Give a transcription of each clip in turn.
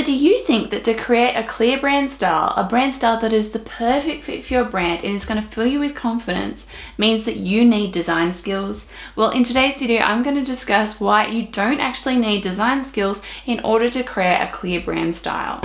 do you think that to create a clear brand style, a brand style that is the perfect fit for your brand and is going to fill you with confidence, means that you need design skills? Well, in today's video, I'm going to discuss why you don't actually need design skills in order to create a clear brand style.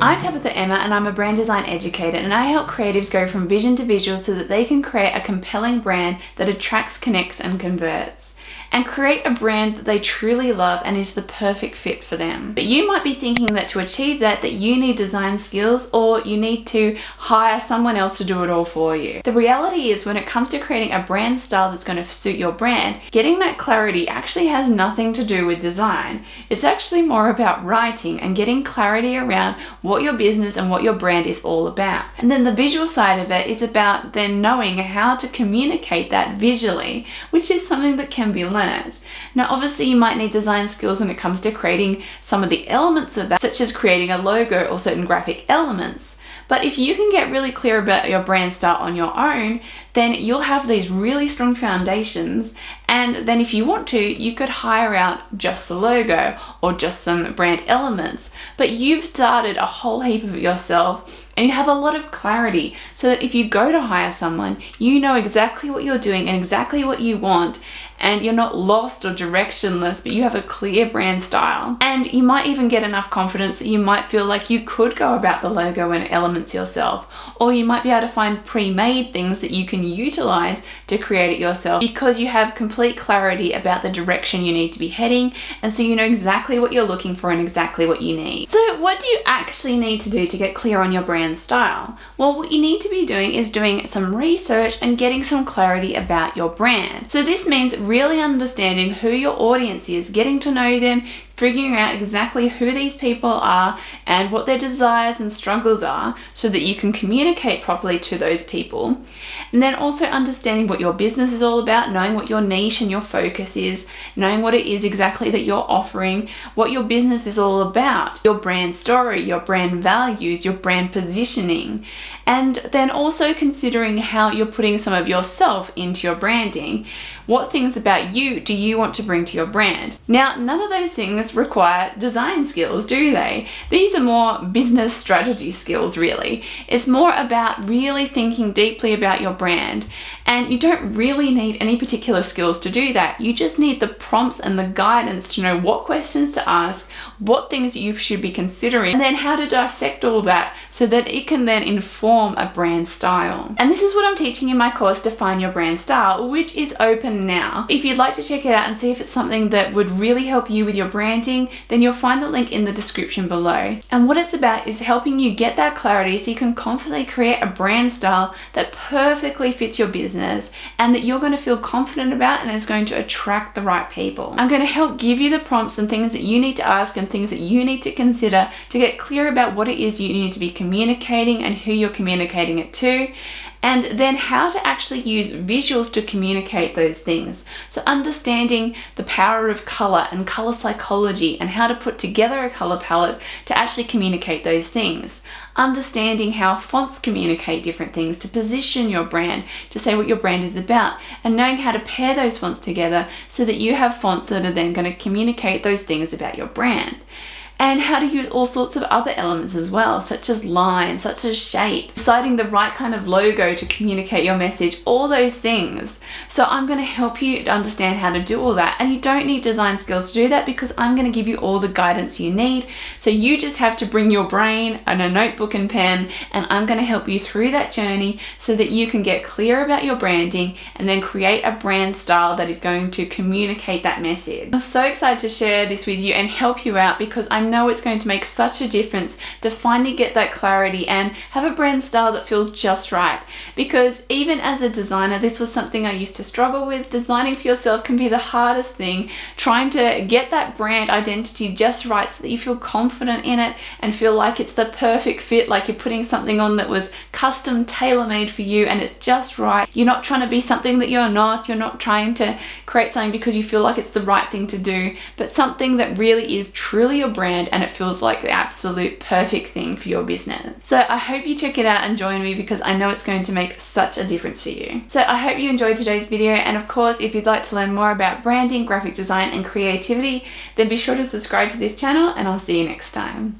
I'm Tabitha Emma and I'm a brand design educator, and I help creatives go from vision to visual so that they can create a compelling brand that attracts, connects and converts, and create a brand that they truly love and is the perfect fit for them. But you might be thinking that to achieve that you need design skills, or you need to hire someone else to do it all for you. The reality is, when it comes to creating a brand style that's going to suit your brand, getting that clarity actually has nothing to do with design. It's actually more about writing and getting clarity around what your business and what your brand is all about. And then the visual side of it is about then knowing how to communicate that visually, which is something that can be learned. Now, obviously you might need design skills when it comes to creating some of the elements of that, such as creating a logo or certain graphic elements. But if you can get really clear about your brand style on your own, then you'll have these really strong foundations. And then if you want to, you could hire out just the logo or just some brand elements. But you've started a whole heap of it yourself, and you have a lot of clarity, so that if you go to hire someone, you know exactly what you're doing and exactly what you want, and you're not lost or directionless, but you have a clear brand style. And you might even get enough confidence that you might feel like you could go about the logo and elements yourself, or you might be able to find pre-made things that you can utilize to create it yourself, because you have complete clarity about the direction you need to be heading, and so you know exactly what you're looking for and exactly what you need. So what do you actually need to do to get clear on your brand style? Well, what you need to be doing is doing some research and getting some clarity about your brand. So this means really understanding who your audience is, getting to know them, figuring out exactly who these people are and what their desires and struggles are, so that you can communicate properly to those people. And then also understanding what your business is all about, knowing what your niche and your focus is, knowing what it is exactly that you're offering, what your business is all about, your brand story, your brand values, your brand positioning. And then also considering how you're putting some of yourself into your branding. What things about you do you want to bring to your brand? Now, none of those things require design skills, do they? These are more business strategy skills, really. It's more about really thinking deeply about your brand, and you don't really need any particular skills to do that. You just need the prompts and the guidance to know what questions to ask, what things you should be considering, and then how to dissect all that so that it can then inform a brand style. And this is what I'm teaching in my course, Define Your Brand Style, which is open now. If you'd like to check it out and see if it's something that would really help you with your branding, then you'll find the link in the description below. And what it's about is helping you get that clarity so you can confidently create a brand style that perfectly fits your business and that you're going to feel confident about and is going to attract the right people. I'm going to help give you the prompts and things that you need to ask and things that you need to consider to get clear about what it is you need to be communicating and who you're communicating it to, and then how to actually use visuals to communicate those things. So understanding the power of color and color psychology and how to put together a color palette to actually communicate those things. Understanding how fonts communicate different things to position your brand, to say what your brand is about, and knowing how to pair those fonts together so that you have fonts that are then going to communicate those things about your brand. And how to use all sorts of other elements as well, such as lines, such as shape, deciding the right kind of logo to communicate your message, all those things. So I'm going to help you understand how to do all that, and you don't need design skills to do that, because I'm going to give you all the guidance you need. So you just have to bring your brain and a notebook and pen, and I'm going to help you through that journey so that you can get clear about your branding and then create a brand style that is going to communicate that message. I'm so excited to share this with you and help you out, because I know it's going to make such a difference to finally get that clarity and have a brand style that feels just right. Because even as a designer, this was something I used to struggle with. Designing for yourself can be the hardest thing, trying to get that brand identity just right so that you feel confident in it and feel like it's the perfect fit, like you're putting something on that was custom tailor-made for you and it's just right. You're not trying to be something that you're not. You're not trying to create something because you feel like it's the right thing to do, but something that really is truly your brand brand and it feels like the absolute perfect thing for your business. So I hope you check it out and join me, because I know it's going to make such a difference for you. So I hope you enjoyed today's video, and of course if you'd like to learn more about branding, graphic design and creativity, then be sure to subscribe to this channel, and I'll see you next time.